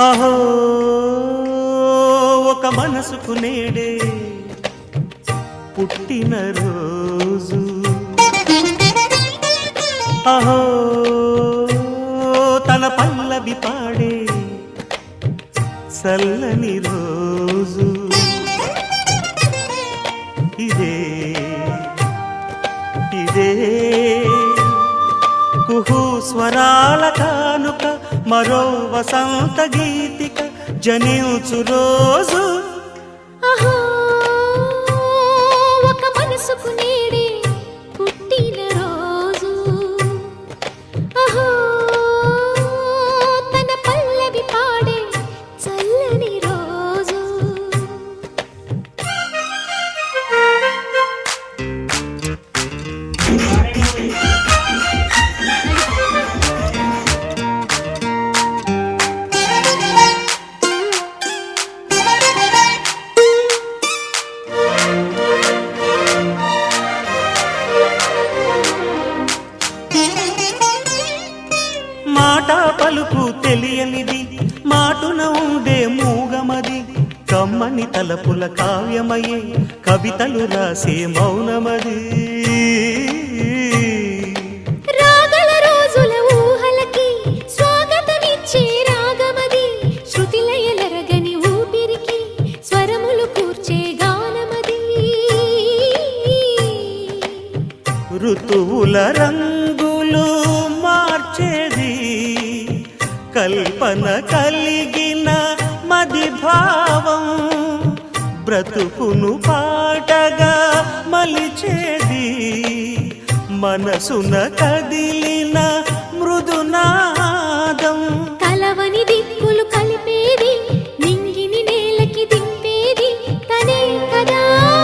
అహో ఒక మనసుకు నేడే పుట్టిన రోజు, అహో తన పల్లవి పాడే చల్లని రోజు, ఇదే ఇదే కుహు స్వరాల కానుక, మరో వసంత గీతిక జనించు రోజు. అహో ఒక మనసుకు నేడే పుట్టిన రోజు, అహో తన పల్లవి పాడే చల్లని రోజు. మాట పలుకు తెలియనిది, మాటున ఉండే మూగమది, కమ్మని తలపుల కావ్యమయే కవితలు రాసే మౌనమది. రాగల రోజుల ఊహలకి స్వాగతమిచ్చే రాగమది, శృతిలయలరగని ఊపిరికి స్వరములు కూర్చే గానమది. ఋతువుల రంగులు మార్చేది, కల్పన కలిగిన మది భావం, బ్రతుకును పాటగా మలిచేది, మనసున కదిలిన మృదునాదం. కలవని దిక్కులు కలిపేది, నింగిని నేలకి దింపేది, తనే కదా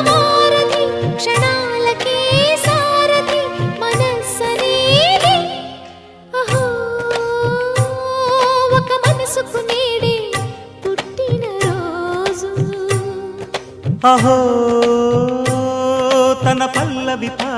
వారధి, క్షణాలకే సారథి మనస్సనేది. అహో ఒక మనసుకు నేడే పుట్టిన రోజు, అహో తన పల్లవి పాడే